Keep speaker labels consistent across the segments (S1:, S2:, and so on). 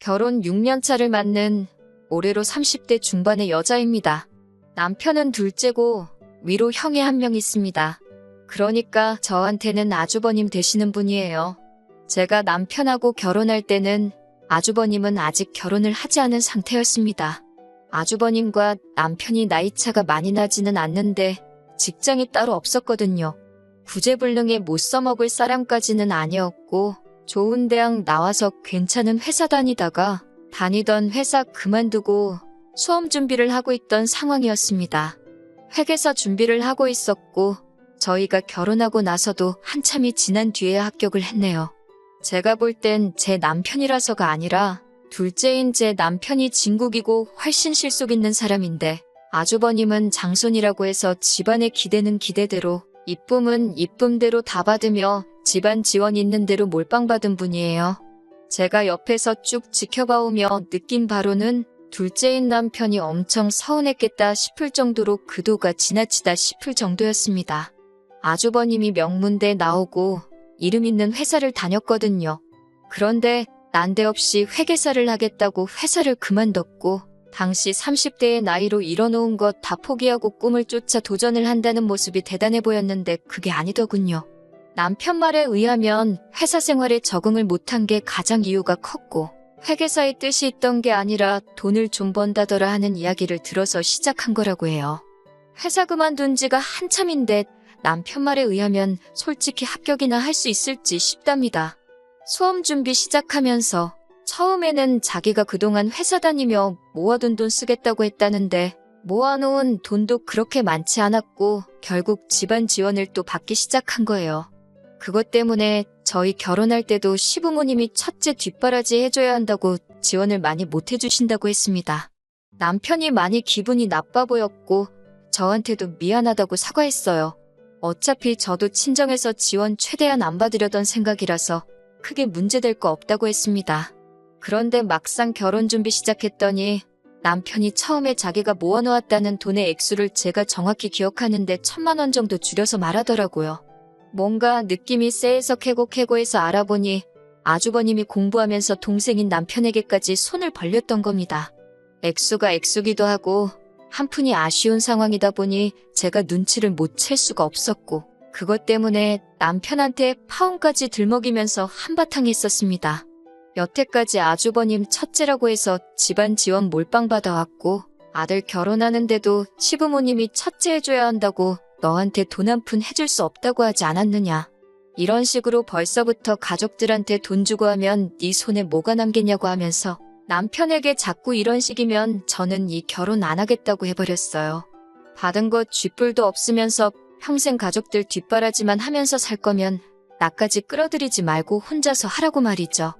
S1: 결혼 6년 차를 맞는 올해로 30대 중반의 여자입니다. 남편은 둘째고 위로 형이 한 명 있습니다. 그러니까 저한테는 아주버님 되시는 분이에요. 제가 남편하고 결혼할 때는 아주버님은 아직 결혼을 하지 않은 상태였습니다. 아주버님과 남편이 나이차가 많이 나지는 않는데 직장이 따로 없었거든요. 구제불능에 못 써먹을 사람까지는 아니었고 좋은 대학 나와서 괜찮은 회사 다니다가 다니던 회사 그만두고 수험 준비를 하고 있던 상황이었습니다. 회계사 준비를 하고 있었고 저희가 결혼하고 나서도 한참이 지난 뒤에 합격을 했네요. 제가 볼 땐 제 남편이라서가 아니라 둘째인 제 남편이 진국이고 훨씬 실속 있는 사람인데 아주버님은 장손이라고 해서 집안의 기대는 기대대로 이쁨은 이쁨대로 다 받으며 집안 지원 있는 대로 몰빵 받은 분이에요. 제가 옆에서 쭉 지켜봐오며 느낀 바로는 둘째인 남편이 엄청 서운했겠다 싶을 정도로 그도가 지나치다 싶을 정도였습니다. 아주버님이 명문대 나오고 이름 있는 회사를 다녔거든요. 그런데 난데없이 회계사를 하겠다고 회사를 그만뒀고 당시 30대의 나이로 이뤄놓은 것 다 포기하고 꿈을 쫓아 도전을 한다는 모습이 대단해 보였는데 그게 아니더군요. 남편 말에 의하면 회사 생활에 적응을 못한 게 가장 이유가 컸고 회계사의 뜻이 있던 게 아니라 돈을 좀 번다더라 하는 이야기를 들어서 시작한 거라고 해요. 회사 그만둔 지가 한참인데 남편 말에 의하면 솔직히 합격이나 할 수 있을지 싶답니다. 수험 준비 시작하면서 처음에는 자기가 그동안 회사 다니며 모아둔 돈 쓰겠다고 했다는데 모아놓은 돈도 그렇게 많지 않았고 결국 집안 지원을 또 받기 시작한 거예요. 그것 때문에 저희 결혼할 때도 시부모님이 첫째 뒷바라지 해줘야 한다고 지원을 많이 못 해주신다고 했습니다. 남편이 많이 기분이 나빠 보였고 저한테도 미안하다고 사과했어요. 어차피 저도 친정에서 지원 최대한 안 받으려던 생각이라서 크게 문제될 거 없다고 했습니다. 그런데 막상 결혼 준비 시작했더니 남편이 처음에 자기가 모아놓았다는 돈의 액수를 제가 정확히 기억하는데 1,000만 원 정도 줄여서 말하더라고요. 뭔가 느낌이 쎄해서 캐고캐고해서 알아보니 아주버님이 공부하면서 동생인 남편에게까지 손을 벌렸던 겁니다. 액수가 액수기도 하고 한푼이 아쉬운 상황이다 보니 제가 눈치를 못 챌 수가 없었고 그것 때문에 남편한테 파혼까지 들먹이면서 한바탕 했었습니다. 여태까지 아주버님 첫째라고 해서 집안 지원 몰빵 받아왔고 아들 결혼하는데도 시부모님이 첫째 해줘야 한다고 너한테 돈 한 푼 해줄 수 없다고 하지 않았느냐. 이런 식으로 벌써부터 가족들한테 돈 주고 하면 네 손에 뭐가 남겠냐고 하면서 남편에게 자꾸 이런 식이면 저는 이 결혼 안 하겠다고 해버렸어요. 받은 것 쥐뿔도 없으면서 평생 가족들 뒷바라지만 하면서 살 거면 나까지 끌어들이지 말고 혼자서 하라고 말이죠.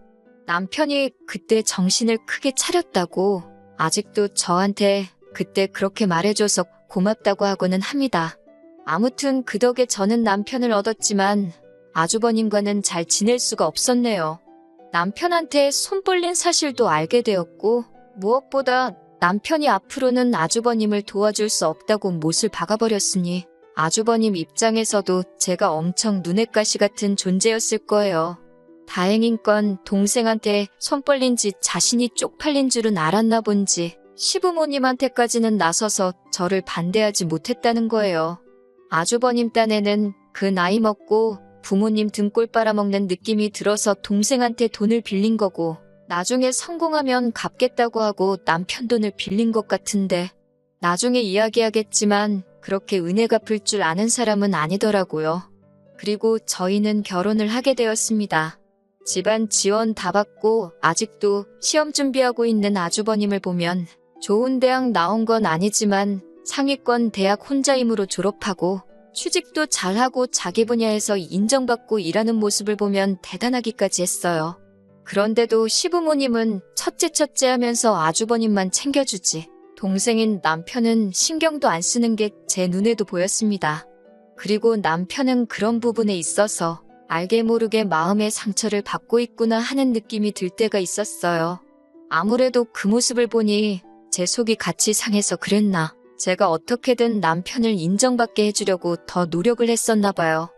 S1: 남편이 그때 정신을 크게 차렸다고 아직도 저한테 그때 그렇게 말해줘서 고맙다고 하고는 합니다. 아무튼 그 덕에 저는 남편을 얻었지만 아주버님과는 잘 지낼 수가 없었네요. 남편한테 손 벌린 사실도 알게 되었고 무엇보다 남편이 앞으로는 아주버님을 도와줄 수 없다고 못을 박아버렸으니 아주버님 입장에서도 제가 엄청 눈엣가시 같은 존재였을 거예요. 다행인 건 동생한테 손 벌린 지 자신이 쪽팔린 줄은 알았나 본지 시부모님한테까지는 나서서 저를 반대하지 못했다는 거예요. 아주버님 딴에는 그 나이 먹고 부모님 등골 빨아먹는 느낌이 들어서 동생한테 돈을 빌린 거고 나중에 성공하면 갚겠다고 하고 남편 돈을 빌린 것 같은데 나중에 이야기하겠지만 그렇게 은혜 갚을 줄 아는 사람은 아니더라고요. 그리고 저희는 결혼을 하게 되었습니다. 집안 지원 다 받고 아직도 시험 준비하고 있는 아주버님을 보면 좋은 대학 나온 건 아니지만 상위권 대학 혼자임으로 졸업하고 취직도 잘하고 자기 분야에서 인정받고 일하는 모습을 보면 대단하기까지 했어요. 그런데도 시부모님은 첫째 하면서 아주버님만 챙겨주지 동생인 남편은 신경도 안 쓰는 게 제 눈에도 보였습니다. 그리고 남편은 그런 부분에 있어서 알게 모르게 마음의 상처를 받고 있구나 하는 느낌이 들 때가 있었어요. 아무래도 그 모습을 보니 제 속이 같이 상해서 그랬나. 제가 어떻게든 남편을 인정받게 해주려고 더 노력을 했었나 봐요.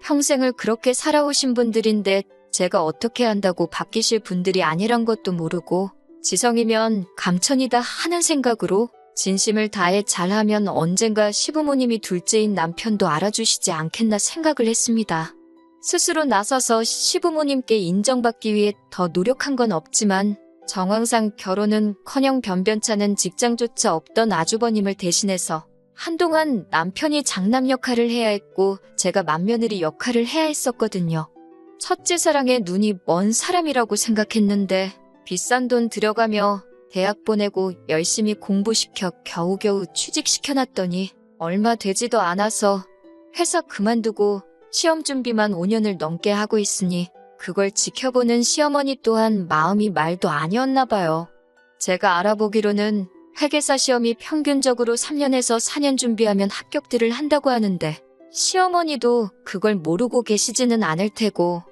S1: 평생을 그렇게 살아오신 분들인데 제가 어떻게 한다고 바뀌실 분들이 아니란 것도 모르고 지성이면 감천이다 하는 생각으로 진심을 다해 잘하면 언젠가 시부모님이 둘째인 남편도 알아주시지 않겠나 생각을 했습니다. 스스로 나서서 시부모님께 인정받기 위해 더 노력한 건 없지만 정황상 결혼은커녕 변변찮은 직장조차 없던 아주버님을 대신해서 한동안 남편이 장남 역할을 해야 했고 제가 맏며느리 역할을 해야 했었거든요. 첫째 사랑에 눈이 먼 사람이라고 생각했는데 비싼 돈 들여가며 대학 보내고 열심히 공부시켜 겨우겨우 취직시켜놨더니 얼마 되지도 않아서 회사 그만두고 시험 준비만 5년을 넘게 하고 있으니 그걸 지켜보는 시어머니 또한 마음이 말도 아니었나 봐요. 제가 알아보기로는 회계사 시험이 평균적으로 3년에서 4년 준비하면 합격들을 한다고 하는데 시어머니도 그걸 모르고 계시지는 않을 테고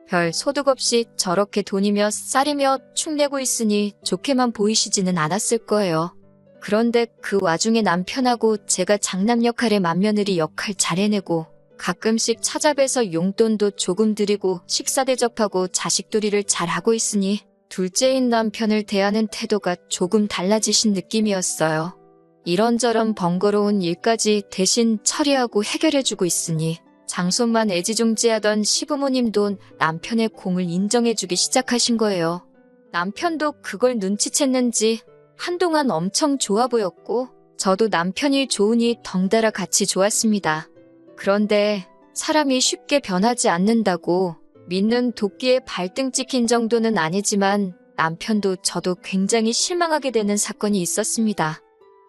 S1: 별 소득 없이 저렇게 돈이며 쌀이며 축내고 있으니 좋게만 보이시지는 않았을 거예요. 그런데 그 와중에 남편하고 제가 장남 역할에 맏며느리 역할 잘 해내고 가끔씩 찾아뵈서 용돈도 조금 드리고 식사 대접하고 자식돌이를 잘하고 있으니 둘째인 남편을 대하는 태도가 조금 달라지신 느낌이었어요. 이런저런 번거로운 일까지 대신 처리하고 해결해주고 있으니 장손만 애지중지하던 시부모님도 남편의 공을 인정해주기 시작하신 거예요. 남편도 그걸 눈치챘는지 한동안 엄청 좋아 보였고 저도 남편이 좋으니 덩달아 같이 좋았습니다. 그런데 사람이 쉽게 변하지 않는다고 믿는 도끼에 발등 찍힌 정도는 아니지만 남편도 저도 굉장히 실망하게 되는 사건이 있었습니다.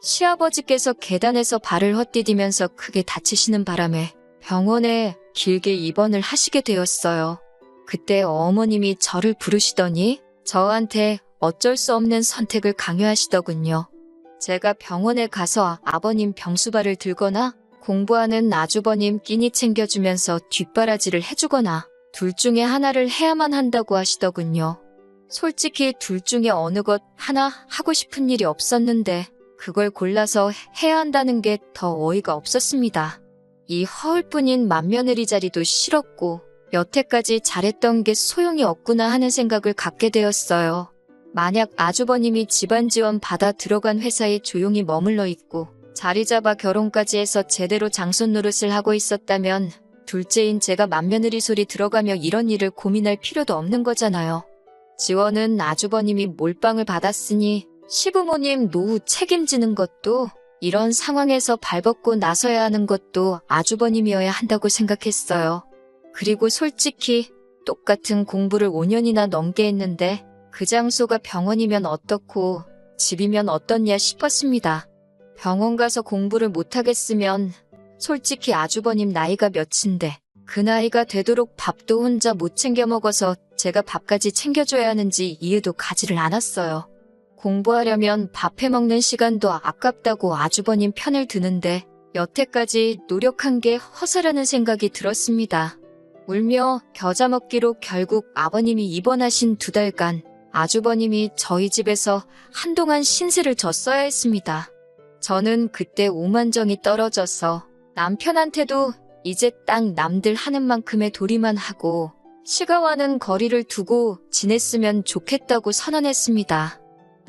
S1: 시아버지께서 계단에서 발을 헛디디면서 크게 다치시는 바람에 병원에 길게 입원을 하시게 되었어요. 그때 어머님이 저를 부르시더니 저한테 어쩔 수 없는 선택을 강요하시더군요. 제가 병원에 가서 아버님 병수발을 들거나 공부하는 아주버님 끼니 챙겨주면서 뒷바라지를 해주거나 둘 중에 하나를 해야만 한다고 하시더군요. 솔직히 둘 중에 어느 것 하나 하고 싶은 일이 없었는데 그걸 골라서 해야 한다는 게 더 어이가 없었습니다. 이 허울뿐인 맏며느리 자리도 싫었고 여태까지 잘했던 게 소용이 없구나 하는 생각을 갖게 되었어요. 만약 아주버님이 집안 지원 받아 들어간 회사에 조용히 머물러 있고 자리 잡아 결혼까지 해서 제대로 장손 노릇을 하고 있었다면 둘째인 제가 맏며느리 소리 들어가며 이런 일을 고민할 필요도 없는 거잖아요. 지원은 아주버님이 몰빵을 받았으니 시부모님 노후 책임지는 것도 이런 상황에서 발벗고 나서야 하는 것도 아주버님이어야 한다고 생각했어요. 그리고 솔직히 똑같은 공부를 5년이나 넘게 했는데 그 장소가 병원이면 어떻고 집이면 어떻냐 싶었습니다. 병원 가서 공부를 못하겠으면 솔직히 아주버님 나이가 몇인데 그 나이가 되도록 밥도 혼자 못 챙겨 먹어서 제가 밥까지 챙겨줘야 하는지 이해도 가지를 않았어요. 공부하려면 밥 해먹는 시간도 아깝다고 아주버님 편을 드는데 여태까지 노력한 게 허사라는 생각이 들었습니다. 울며 겨자 먹기로 결국 아버님이 입원하신 2달간 아주버님이 저희 집에서 한동안 신세를 졌어야 했습니다. 저는 그때 오만정이 떨어져서 남편한테도 이제 딱 남들 하는 만큼의 도리만 하고 시가와는 거리를 두고 지냈으면 좋겠다고 선언했습니다.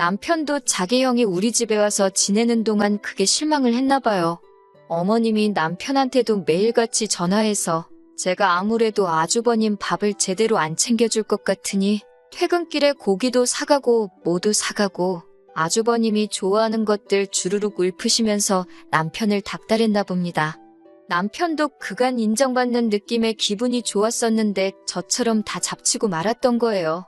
S1: 남편도 자기 형이 우리 집에 와서 지내는 동안 크게 실망을 했나 봐요. 어머님이 남편한테도 매일같이 전화해서 제가 아무래도 아주버님 밥을 제대로 안 챙겨줄 것 같으니 퇴근길에 고기도 사가고 뭐도 사가고 아주버님이 좋아하는 것들 주르륵 읊으시면서 남편을 닥달했나 봅니다. 남편도 그간 인정받는 느낌에 기분이 좋았었는데 저처럼 다 잡치고 말았던 거예요.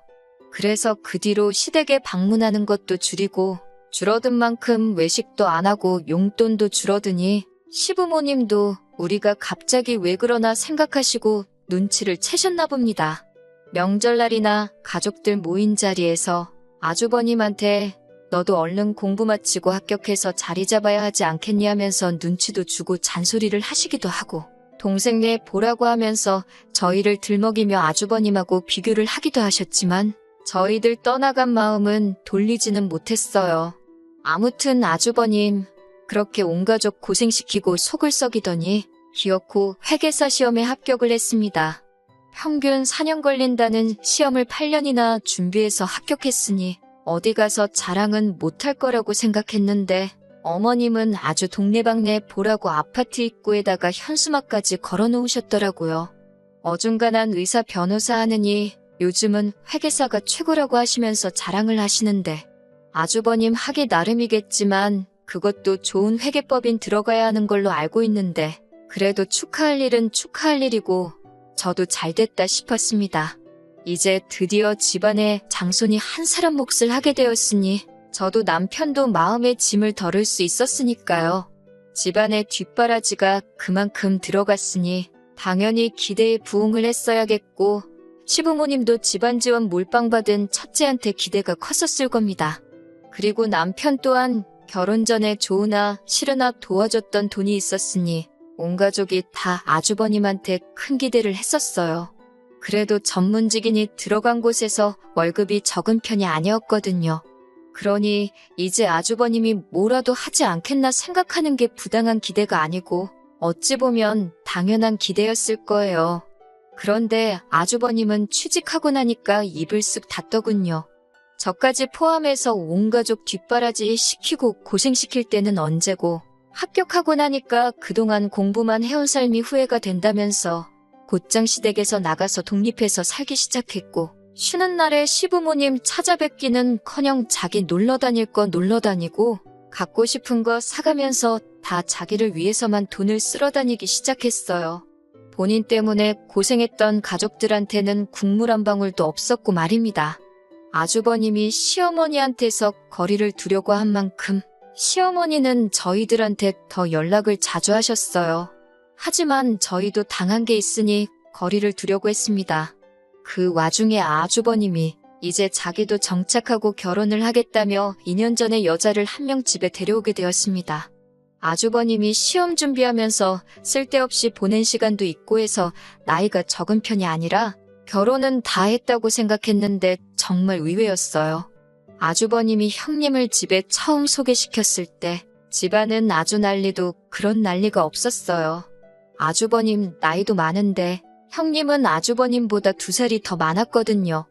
S1: 그래서 그 뒤로 시댁에 방문하는 것도 줄이고 줄어든 만큼 외식도 안 하고 용돈도 줄어드니 시부모님도 우리가 갑자기 왜 그러나 생각하시고 눈치를 채셨나 봅니다. 명절날이나 가족들 모인 자리에서 아주버님한테 너도 얼른 공부 마치고 합격해서 자리 잡아야 하지 않겠니 하면서 눈치도 주고 잔소리를 하시기도 하고 동생네 보라고 하면서 저희를 들먹이며 아주버님하고 비교를 하기도 하셨지만 저희들 떠나간 마음은 돌리지는 못했어요. 아무튼 아주버님 그렇게 온 가족 고생시키고 속을 썩이더니 기어코 회계사 시험에 합격을 했습니다. 평균 4년 걸린다는 시험을 8년이나 준비해서 합격했으니 어디 가서 자랑은 못할 거라고 생각했는데 어머님은 아주 동네방네 보라고 아파트 입구에다가 현수막까지 걸어놓으셨더라고요. 어중간한 의사 변호사 하느니 요즘은 회계사가 최고라고 하시면서 자랑을 하시는데 아주버님 하기 나름이겠지만 그것도 좋은 회계법인 들어가야 하는 걸로 알고 있는데 그래도 축하할 일은 축하할 일이고 저도 잘됐다 싶었습니다. 이제 드디어 집안에 장손이 한 사람 몫을 하게 되었으니 저도 남편도 마음의 짐을 덜을 수 있었으니까요. 집안의 뒷바라지가 그만큼 들어갔으니 당연히 기대에 부응을 했어야겠고 시부모님도 집안 지원 몰빵 받은 첫째한테 기대가 컸었을 겁니다. 그리고 남편 또한 결혼 전에 좋으나 싫으나 도와줬던 돈이 있었으니 온 가족이 다 아주버님한테 큰 기대를 했었어요. 그래도 전문직인이 들어간 곳에서 월급이 적은 편이 아니었거든요. 그러니 이제 아주버님이 뭐라도 하지 않겠나 생각하는 게 부당한 기대가 아니고 어찌 보면 당연한 기대였을 거예요. 그런데 아주버님은 취직하고 나니까 입을 쓱 닫더군요. 저까지 포함해서 온 가족 뒷바라지 시키고 고생시킬 때는 언제고 합격하고 나니까 그동안 공부만 해온 삶이 후회가 된다면서 곧장 시댁에서 나가서 독립해서 살기 시작했고 쉬는 날에 시부모님 찾아뵙기는커녕 자기 놀러 다닐 거 놀러 다니고 갖고 싶은 거 사가면서 다 자기를 위해서만 돈을 쓸어 다니기 시작했어요. 본인 때문에 고생했던 가족들한테는 국물 한 방울도 없었고 말입니다. 아주버님이 시어머니한테서 거리를 두려고 한 만큼 시어머니는 저희들한테 더 연락을 자주 하셨어요. 하지만 저희도 당한 게 있으니 거리를 두려고 했습니다. 그 와중에 아주버님이 이제 자기도 정착하고 결혼을 하겠다며 2년 전에 여자를 한 명 집에 데려오게 되었습니다. 아주버님이 시험 준비하면서 쓸데없이 보낸 시간도 있고 해서 나이가 적은 편이 아니라 결혼은 다 했다고 생각했는데 정말 의외였어요. 아주버님이 형님을 집에 처음 소개시켰을 때 집안은 아주 난리도 그런 난리가 없었어요. 아주버님 나이도 많은데 형님은 아주버님보다 2살이 더 많았거든요.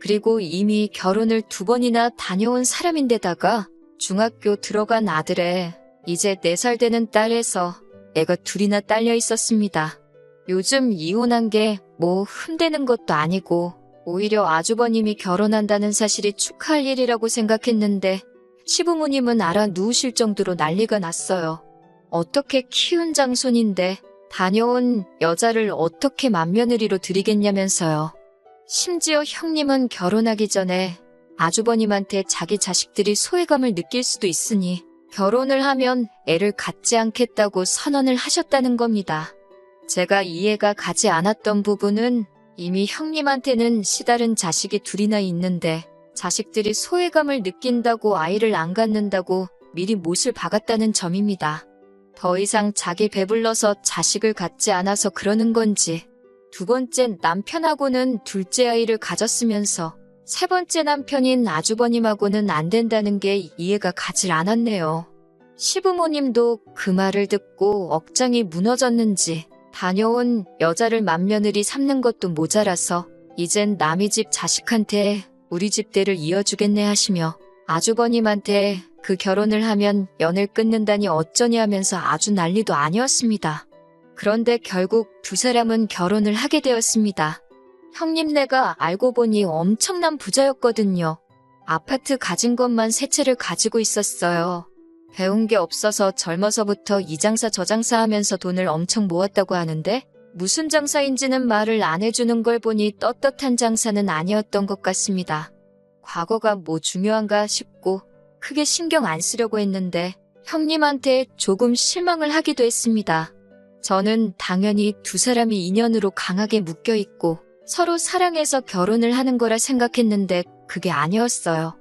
S1: 그리고 이미 결혼을 2번이나 다녀온 사람인데다가 중학교 들어간 아들에 이제 4살 되는 딸에서 애가 2이나 딸려 있었습니다. 요즘 이혼한 게 뭐 흠되는 것도 아니고 오히려 아주버님이 결혼한다는 사실이 축하할 일이라고 생각했는데 시부모님은 알아 누우실 정도로 난리가 났어요. 어떻게 키운 장손인데 다녀온 여자를 어떻게 맏며느리로 들이겠냐면서요. 심지어 형님은 결혼하기 전에 아주버님한테 자기 자식들이 소외감을 느낄 수도 있으니 결혼을 하면 애를 갖지 않겠다고 선언을 하셨다는 겁니다. 제가 이해가 가지 않았던 부분은 이미 형님한테는 시다른 자식이 2이나 있는데 자식들이 소외감을 느낀다고 아이를 안 갖는다고 미리 못을 박았다는 점입니다. 더 이상 자기 배불러서 자식을 갖지 않아서 그러는 건지 2번째 남편하고는 둘째 아이를 가졌으면서 3번째 남편인 아주버님하고는 안 된다는 게 이해가 가질 않았네요. 시부모님도 그 말을 듣고 억장이 무너졌는지 다녀온 여자를 맏며느리 삼는 것도 모자라서 이젠 남의 집 자식한테 우리 집 대를 이어주겠네 하시며 아주버님한테 그 결혼을 하면 연을 끊는다니 어쩌니 하면서 아주 난리도 아니었습니다. 그런데 결국 2사람은 결혼을 하게 되었습니다. 형님네가 알고 보니 엄청난 부자였거든요. 아파트 가진 것만 3채를 가지고 있었어요. 배운 게 없어서 젊어서부터 이 장사 저 장사 하면서 돈을 엄청 모았다고 하는데 무슨 장사인지는 말을 안 해주는 걸 보니 떳떳한 장사는 아니었던 것 같습니다. 과거가 뭐 중요한가 싶고 크게 신경 안 쓰려고 했는데 형님한테 조금 실망을 하기도 했습니다. 저는 당연히 2사람이 인연으로 강하게 묶여있고 서로 사랑해서 결혼을 하는 거라 생각했는데 그게 아니었어요.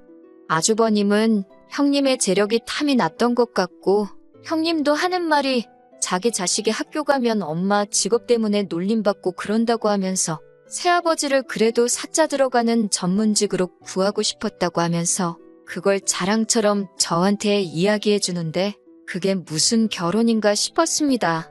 S1: 아주버님은 형님의 재력이 탐이 났던 것 같고 형님도 하는 말이 자기 자식이 학교 가면 엄마 직업 때문에 놀림받고 그런다고 하면서 새아버지를 그래도 사자 들어가는 전문직으로 구하고 싶었다고 하면서 그걸 자랑처럼 저한테 이야기해 주는데 그게 무슨 결혼인가 싶었습니다.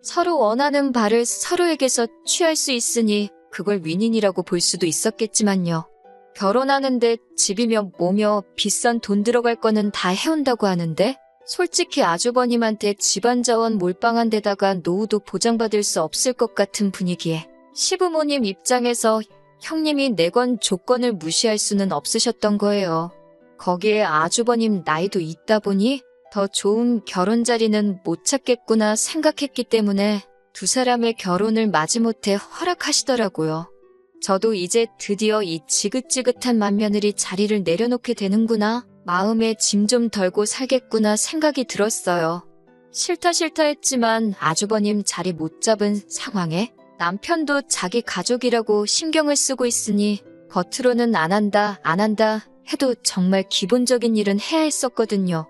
S1: 서로 원하는 바를 서로에게서 취할 수 있으니 그걸 윈윈이라고 볼 수도 있었겠지만요. 결혼하는데 집이며 뭐며 비싼 돈 들어갈 거는 다 해온다고 하는데 솔직히 아주버님한테 집안 자원 몰빵한 데다가 노후도 보장받을 수 없을 것 같은 분위기에 시부모님 입장에서 형님이 내건 조건을 무시할 수는 없으셨던 거예요. 거기에 아주버님 나이도 있다 보니 더 좋은 결혼 자리는 못 찾겠구나 생각했기 때문에 두 사람의 결혼을 마지못해 허락하시더라고요. 저도 이제 드디어 이 지긋지긋한 맏며느리 자리를 내려놓게 되는구나, 마음에 짐 좀 덜고 살겠구나 생각이 들었어요. 싫다 했지만 아주버님 자리 못 잡은 상황에 남편도 자기 가족이라고 신경을 쓰고 있으니 겉으로는 안 한다 해도 정말 기본적인 일은 해야 했었거든요.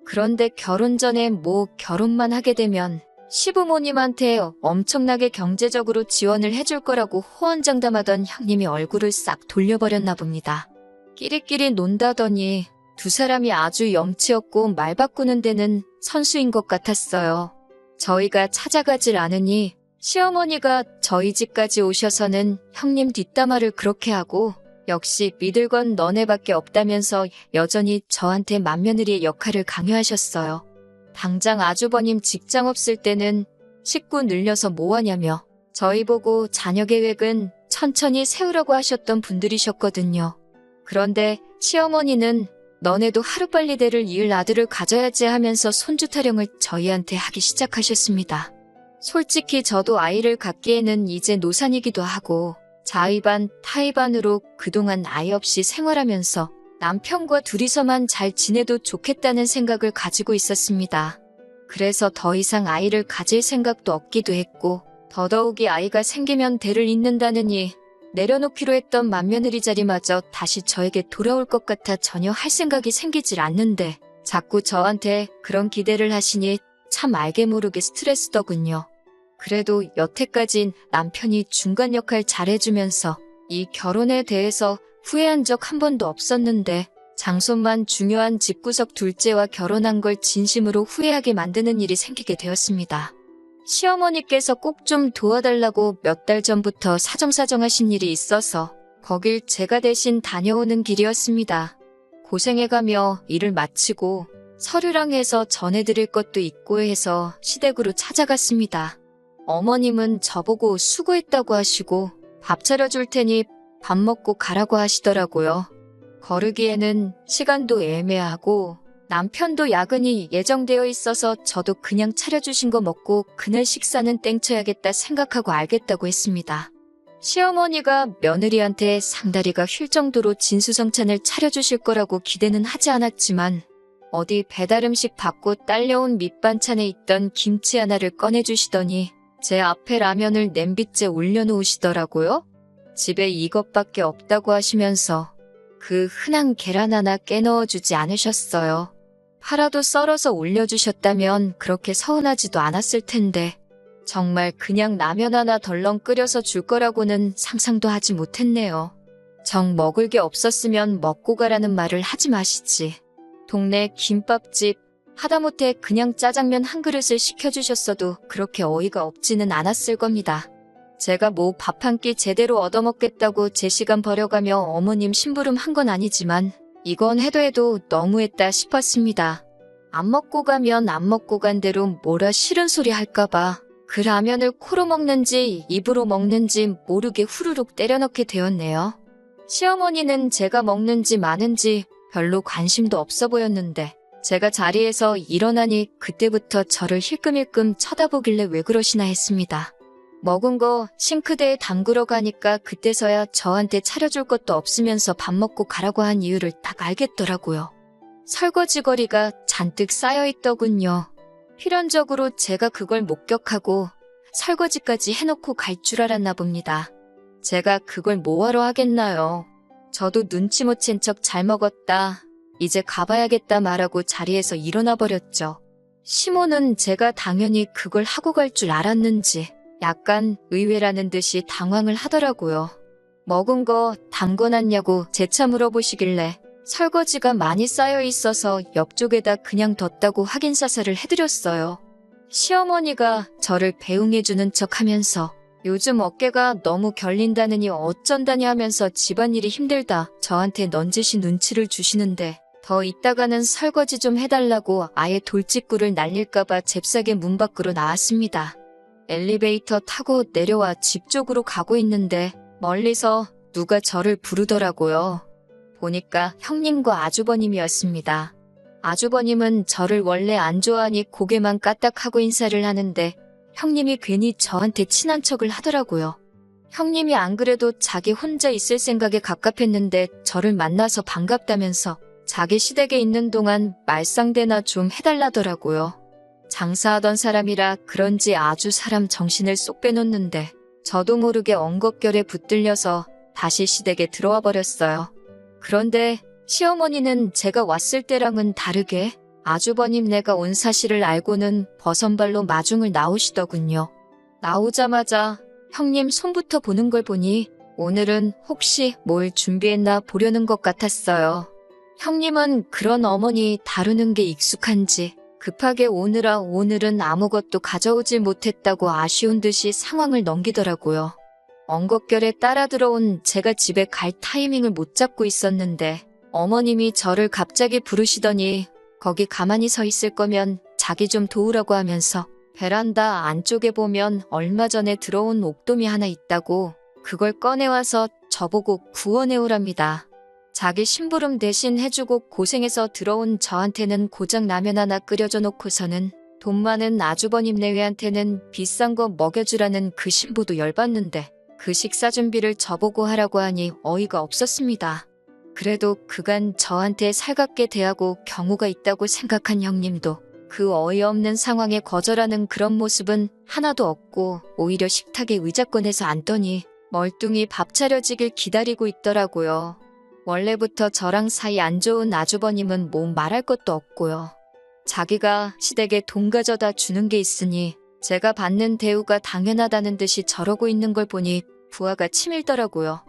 S1: 그런데 결혼 전에 결혼만 하게 되면 시부모님한테 엄청나게 경제적으로 지원을 해줄 거라고 호언장담하던 형님이 얼굴을 싹 돌려버렸나 봅니다. 끼리끼리 논다더니 두 사람이 아주 염치없고 말 바꾸는 데는 선수인 것 같았어요. 저희가 찾아가질 않으니 시어머니가 저희 집까지 오셔서는 형님 뒷담화를 그렇게 하고 역시 믿을 건 너네밖에 없다면서 여전히 저한테 맏며느리의 역할을 강요하셨어요. 당장 아주버님 직장 없을 때는 식구 늘려서 뭐하냐며 저희 보고 자녀 계획은 천천히 세우라고 하셨던 분들이셨거든요. 그런데 시어머니는 너네도 하루빨리 대를 이을 아들을 가져야지 하면서 손주 타령을 저희한테 하기 시작하셨습니다. 솔직히 저도 아이를 갖기에는 이제 노산이기도 하고 자의반 타의반으로 그동안 아이 없이 생활하면서 남편과 둘이서만 잘 지내도 좋겠다는 생각을 가지고 있었습니다. 그래서 더 이상 아이를 가질 생각도 없기도 했고 더더욱이 아이가 생기면 대를 잇는다느니 내려놓기로 했던 맏며느리 자리마저 다시 저에게 돌아올 것 같아 전혀 할 생각이 생기질 않는데 자꾸 저한테 그런 기대를 하시니 참 알게 모르게 스트레스더군요. 그래도 여태까진 남편이 중간 역할 잘해주면서 이 결혼에 대해서 후회한 적 한 번도 없었는데 장손만 중요한 집구석 둘째와 결혼한 걸 진심으로 후회하게 만드는 일이 생기게 되었습니다. 시어머니께서 꼭 좀 도와달라고 몇 달 전부터 사정사정하신 일이 있어서 거길 제가 대신 다녀오는 길이었습니다. 고생해가며 일을 마치고 서류랑 해서 전해드릴 것도 있고 해서 시댁으로 찾아갔습니다. 어머님은 저보고 수고했다고 하시고 밥 차려줄 테니 밥 먹고 가라고 하시더라고요. 거르기에는 시간도 애매하고 남편도 야근이 예정되어 있어서 저도 그냥 차려주신 거 먹고 그날 식사는 땡쳐야겠다 생각하고 알겠다고 했습니다. 시어머니가 며느리한테 상다리가 휠 정도로 진수성찬을 차려주실 거라고 기대는 하지 않았지만 어디 배달음식 받고 딸려온 밑반찬에 있던 김치 하나를 꺼내주시더니 제 앞에 라면을 냄비째 올려놓으시더라고요. 집에 이것밖에 없다고 하시면서 그 흔한 계란 하나 깨넣어주지 않으셨어요. 파라도 썰어서 올려주셨다면 그렇게 서운하지도 않았을 텐데 정말 그냥 라면 하나 덜렁 끓여서 줄 거라고는 상상도 하지 못했네요. 정 먹을 게 없었으면 먹고 가라는 말을 하지 마시지. 동네 김밥집 하다못해 그냥 짜장면 한 그릇을 시켜주셨어도 그렇게 어이가 없지는 않았을 겁니다. 제가 밥 한 끼 제대로 얻어먹겠다고 제 시간 버려가며 어머님 심부름 한 건 아니지만 이건 해도 너무했다 싶었습니다. 안 먹고 가면 안 먹고 간 대로 뭐라 싫은 소리 할까봐 그 라면을 코로 먹는지 입으로 먹는지 모르게 후루룩 때려넣게 되었네요. 시어머니는 제가 먹는지 마는지 별로 관심도 없어 보였는데 제가 자리에서 일어나니 그때부터 저를 힐끔힐끔 쳐다보길래 왜 그러시나 했습니다. 먹은 거 싱크대에 담그러 가니까 그때서야 저한테 차려줄 것도 없으면서 밥 먹고 가라고 한 이유를 딱 알겠더라고요. 설거지거리가 잔뜩 쌓여있더군요. 필연적으로 제가 그걸 목격하고 설거지까지 해놓고 갈 줄 알았나 봅니다. 제가 그걸 뭐하러 하겠나요. 저도 눈치 못 챈 척 잘 먹었다. 이제 가봐야겠다 말하고 자리에서 일어나 버렸죠. 시모는 제가 당연히 그걸 하고 갈 줄 알았는지 약간 의외라는 듯이 당황을 하더라고요. 먹은 거 담궈놨냐고 재차 물어보시길래 설거지가 많이 쌓여 있어서 옆쪽에다 그냥 뒀다고 확인 사살을 해드렸어요. 시어머니가 저를 배웅해주는 척 하면서 요즘 어깨가 너무 결린다느니 어쩐다니 하면서 집안일이 힘들다 저한테 넌지시 눈치를 주시는데 더 있다가는 설거지 좀 해달라고 아예 돌직구를 날릴까봐 잽싸게 문 밖으로 나왔습니다. 엘리베이터 타고 내려와 집 쪽으로 가고 있는데 멀리서 누가 저를 부르더라고요. 보니까 형님과 아주버님이었습니다. 아주버님은 저를 원래 안 좋아하니 고개만 까딱하고 인사를 하는데 형님이 괜히 저한테 친한 척을 하더라고요. 형님이 안 그래도 자기 혼자 있을 생각에 갑갑했는데 저를 만나서 반갑다면서 자기 시댁에 있는 동안 말상대나 좀 해달라더라고요. 장사하던 사람이라 그런지 아주 사람 정신을 쏙 빼놓는데 저도 모르게 엉겁결에 붙들려서 다시 시댁에 들어와 버렸어요. 그런데 시어머니는 제가 왔을 때랑은 다르게 아주버님네가 온 사실을 알고는 버선발로 마중을 나오시더군요. 나오자마자 형님 손부터 보는 걸 보니 오늘은 혹시 뭘 준비했나 보려는 것 같았어요. 형님은 그런 어머니 다루는 게 익숙한지 급하게 오느라 오늘은 아무것도 가져오지 못했다고 아쉬운 듯이 상황을 넘기더라고요. 엉겁결에 따라 들어온 제가 집에 갈 타이밍을 못 잡고 있었는데 어머님이 저를 갑자기 부르시더니 거기 가만히 서 있을 거면 자기 좀 도우라고 하면서 베란다 안쪽에 보면 얼마 전에 들어온 옥돔이 하나 있다고 그걸 꺼내와서 저보고 구워내오랍니다. 자기 심부름 대신 해주고 고생해서 들어온 저한테는 고작 라면 하나 끓여줘 놓고서는 돈 많은 아주버님네외한테는 비싼 거 먹여주라는 그 신부도 열받는데 그 식사 준비를 저보고 하라고 하니 어이가 없었습니다. 그래도 그간 저한테 살갑게 대하고 경우가 있다고 생각한 형님도 그 어이없는 상황에 거절하는 그런 모습은 하나도 없고 오히려 식탁에 의자 꺼내서 앉더니 멀뚱히 밥 차려지길 기다리고 있더라고요. 원래부터 저랑 사이 안 좋은 아주버님은 뭐 말할 것도 없고요. 자기가 시댁에 돈 가져다 주는 게 있으니 제가 받는 대우가 당연하다는 듯이 저러고 있는 걸 보니 부하가 치밀더라고요.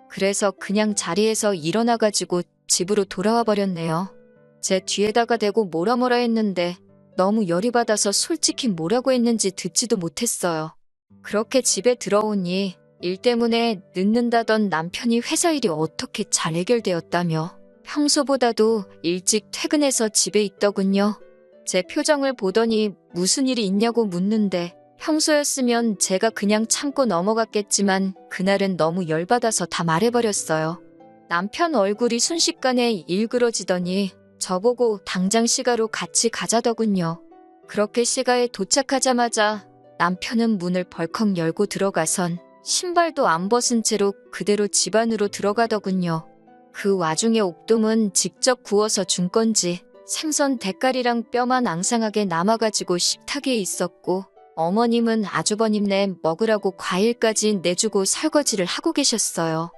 S1: 그래서 그냥 자리에서 일어나가지고 집으로 돌아와 버렸네요. 제 뒤에다가 대고 뭐라 했는데 너무 열이 받아서 솔직히 뭐라고 했는지 듣지도 못했어요. 그렇게 집에 들어오니 일 때문에 늦는다던 남편이 회사 일이 어떻게 잘 해결되었다며 평소보다도 일찍 퇴근해서 집에 있더군요. 제 표정을 보더니 무슨 일이 있냐고 묻는데 평소였으면 제가 그냥 참고 넘어갔겠지만 그날은 너무 열받아서 다 말해버렸어요. 남편 얼굴이 순식간에 일그러지더니 저보고 당장 시가로 같이 가자더군요. 그렇게 시가에 도착하자마자 남편은 문을 벌컥 열고 들어가선 신발도 안 벗은 채로 그대로 집 안으로 들어가더군요. 그 와중에 옥돔은 직접 구워서 준 건지 생선 대가리랑 뼈만 앙상하게 남아가지고 식탁에 있었고 어머님은 아주버님네 먹으라고 과일까지 내주고 설거지를 하고 계셨어요.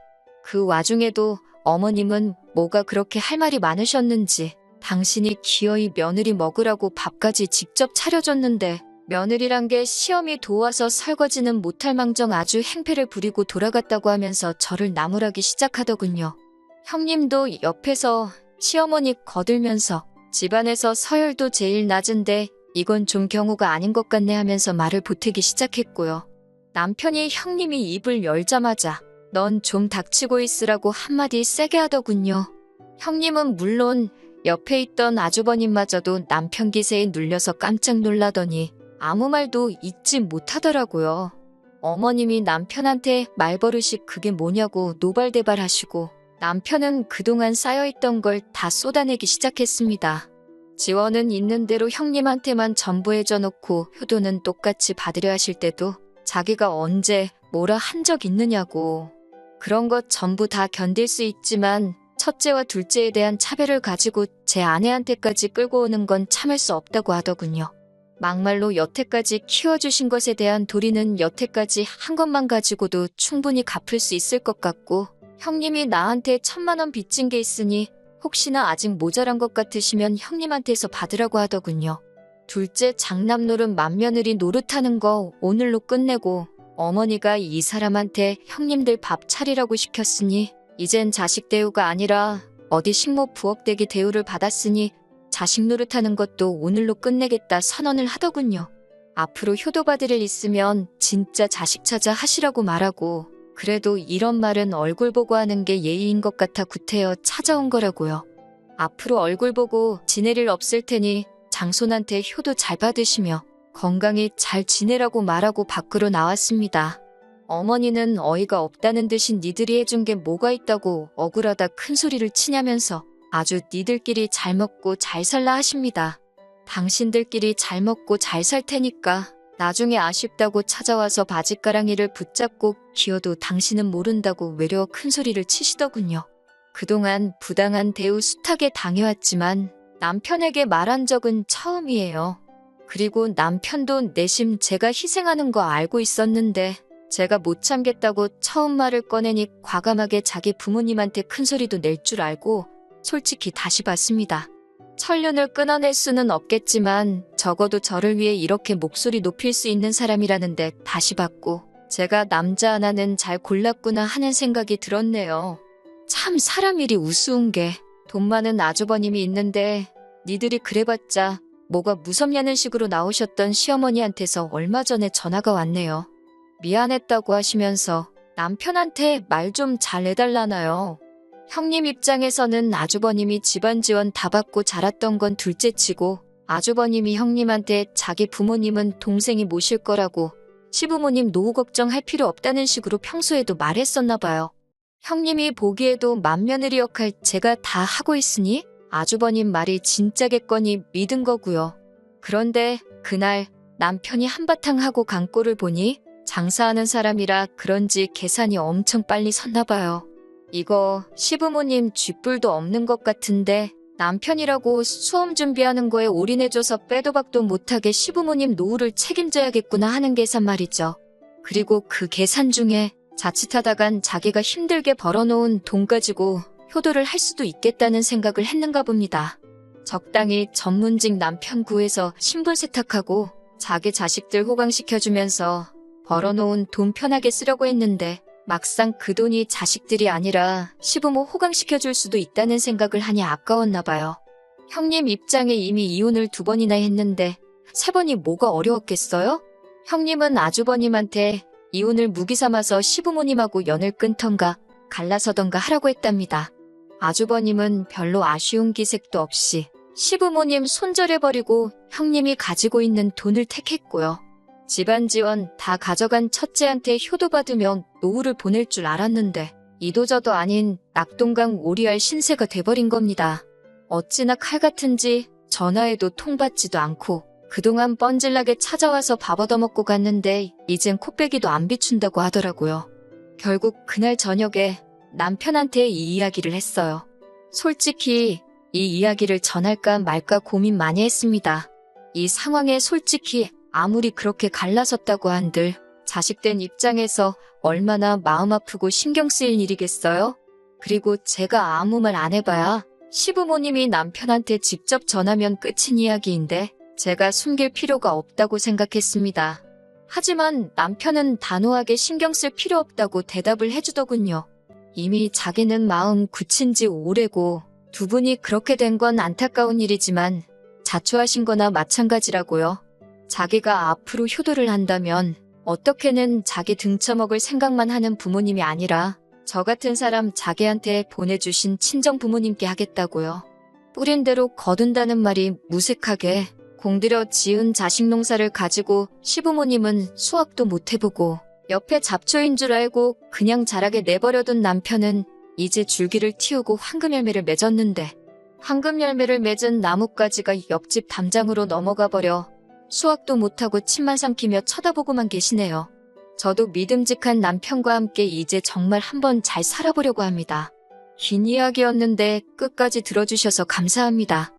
S1: 그 와중에도 어머님은 뭐가 그렇게 할 말이 많으셨는지 당신이 기어이 며느리 먹으라고 밥까지 직접 차려줬는데 며느리란 게 시험이 도와서 설거지는 못할 망정 아주 행패를 부리고 돌아갔다고 하면서 저를 나무라기 시작하더군요. 형님도 옆에서 시어머니 거들면서 집안에서 서열도 제일 낮은데 이건 좀 경우가 아닌 것 같네 하면서 말을 보태기 시작했고요. 남편이 형님이 입을 열자마자 넌 좀 닥치고 있으라고 한마디 세게 하더군요. 형님은 물론 옆에 있던 아주버님마저도 남편 기세에 눌려서 깜짝 놀라더니 아무 말도 잊지 못하더라고요. 어머님이 남편한테 말버릇이 그게 뭐냐고 노발대발 하시고 남편은 그동안 쌓여있던 걸 다 쏟아내기 시작했습니다. 지원은 있는 대로 형님한테만 전부 해줘놓고 효도는 똑같이 받으려 하실 때도 자기가 언제 뭐라 한 적 있느냐고. 그런 것 전부 다 견딜 수 있지만 첫째와 둘째에 대한 차별을 가지고 제 아내한테까지 끌고 오는 건 참을 수 없다고 하더군요. 막말로 여태까지 키워주신 것에 대한 도리는 여태까지 한 것만 가지고도 충분히 갚을 수 있을 것 같고 형님이 나한테 1,000만 원 빚진 게 있으니 혹시나 아직 모자란 것 같으시면 형님한테서 받으라고 하더군요. 둘째 장남노릇 맏며느리 노릇하는 거 오늘로 끝내고 어머니가 이 사람한테 형님들 밥 차리라고 시켰으니 이젠 자식 대우가 아니라 어디 식모 부엌대기 대우를 받았으니 자식 노릇하는 것도 오늘로 끝내겠다 선언을 하더군요. 앞으로 효도받을 일 있으면 진짜 자식 찾아 하시라고 말하고, 그래도 이런 말은 얼굴 보고 하는 게 예의인 것 같아 구태여 찾아온 거라고요. 앞으로 얼굴 보고 지낼 일 없을 테니 장손한테 효도 잘 받으시며 건강히 잘 지내라고 말하고 밖으로 나왔습니다. 어머니는 어이가 없다는 듯이 니들이 해준 게 뭐가 있다고 억울하다 큰 소리를 치냐면서 아주 니들끼리 잘 먹고 잘 살라 하십니다. 당신들끼리 잘 먹고 잘 살 테니까 나중에 아쉽다고 찾아와서 바짓가랑이를 붙잡고 기어도 당신은 모른다고 외려 큰 소리를 치시더군요. 그동안 부당한 대우 숱하게 당해왔지만 남편에게 말한 적은 처음이에요. 그리고 남편도 내심 제가 희생하는 거 알고 있었는데 제가 못 참겠다고 처음 말을 꺼내니 과감하게 자기 부모님한테 큰 소리도 낼 줄 알고 솔직히 다시 받습니다. 천륜을 끊어낼 수는 없겠지만 적어도 저를 위해 이렇게 목소리 높일 수 있는 사람이라는데 다시 받고 제가 남자 하나는 잘 골랐구나 하는 생각이 들었네요. 참 사람 일이 우스운 게 돈 많은 아주버님이 있는데 니들이 그래봤자 뭐가 무섭냐는 식으로 나오셨던 시어머니한테서 얼마 전에 전화가 왔네요. 미안했다고 하시면서 남편한테 말 좀 잘 해달라나요. 형님 입장에서는 아주버님이 집안 지원 다 받고 자랐던 건 둘째치고 아주버님이 형님한테 자기 부모님은 동생이 모실 거라고 시부모님 노후 걱정할 필요 없다는 식으로 평소에도 말했었나 봐요. 형님이 보기에도 맏며느리 역할 제가 다 하고 있으니 아주버님 말이 진짜겠거니 믿은 거고요. 그런데 그날 남편이 한바탕 하고 간 꼴을 보니 장사하는 사람이라 그런지 계산이 엄청 빨리 섰나 봐요. 이거 시부모님 쥐뿔도 없는 것 같은데 남편이라고 수험 준비하는 거에 올인해줘서 빼도 박도 못하게 시부모님 노후를 책임져야겠구나 하는 계산 말이죠. 그리고 그 계산 중에 자칫하다간 자기가 힘들게 벌어놓은 돈 가지고 효도를 할 수도 있겠다는 생각을 했는가 봅니다. 적당히 전문직 남편 구해서 신분 세탁하고 자기 자식들 호강시켜주면서 벌어놓은 돈 편하게 쓰려고 했는데 막상 그 돈이 자식들이 아니라 시부모 호강시켜줄 수도 있다는 생각을 하니 아까웠나 봐요. 형님 입장에 이미 이혼을 2번이나 했는데 3번이 뭐가 어려웠겠어요? 형님은 아주버님한테 이혼을 무기 삼아서 시부모님하고 연을 끊던가 갈라서던가 하라고 했답니다. 아주버님은 별로 아쉬운 기색도 없이 시부모님 손절해버리고 형님이 가지고 있는 돈을 택했고요. 집안 지원 다 가져간 첫째한테 효도받으면 노후를 보낼 줄 알았는데 이도저도 아닌 낙동강 오리알 신세가 돼버린 겁니다. 어찌나 칼 같은지 전화해도 통받지도 않고 그동안 뻔질나게 찾아와서 밥 얻어먹고 갔는데 이젠 코빼기도 안 비춘다고 하더라고요. 결국 그날 저녁에 남편한테 이 이야기를 했어요. 솔직히 이 이야기를 전할까 말까 고민 많이 했습니다. 이 상황에 솔직히 아무리 그렇게 갈라섰다고 한들 자식된 입장에서 얼마나 마음 아프고 신경 쓰일 일이겠어요? 그리고 제가 아무 말 안 해봐야 시부모님이 남편한테 직접 전하면 끝인 이야기인데 제가 숨길 필요가 없다고 생각했습니다. 하지만 남편은 단호하게 신경 쓸 필요 없다고 대답을 해주더군요. 이미 자기는 마음 굳힌 지 오래고 두 분이 그렇게 된 건 안타까운 일이지만 자초하신 거나 마찬가지라고요. 자기가 앞으로 효도를 한다면 어떻게는 자기 등쳐먹을 생각만 하는 부모님이 아니라 저 같은 사람 자기한테 보내주신 친정 부모님께 하겠다고요. 뿌린 대로 거둔다는 말이 무색하게 공들여 지은 자식 농사를 가지고 시부모님은 수확도 못 해보고 옆에 잡초인 줄 알고 그냥 자라게 내버려둔 남편은 이제 줄기를 틔우고 황금열매를 맺었는데 황금열매를 맺은 나뭇가지가 옆집 담장으로 넘어가 버려 수확도 못하고 침만 삼키며 쳐다보고만 계시네요. 저도 믿음직한 남편과 함께 이제 정말 한번 잘 살아보려고 합니다. 긴 이야기였는데 끝까지 들어주셔서 감사합니다.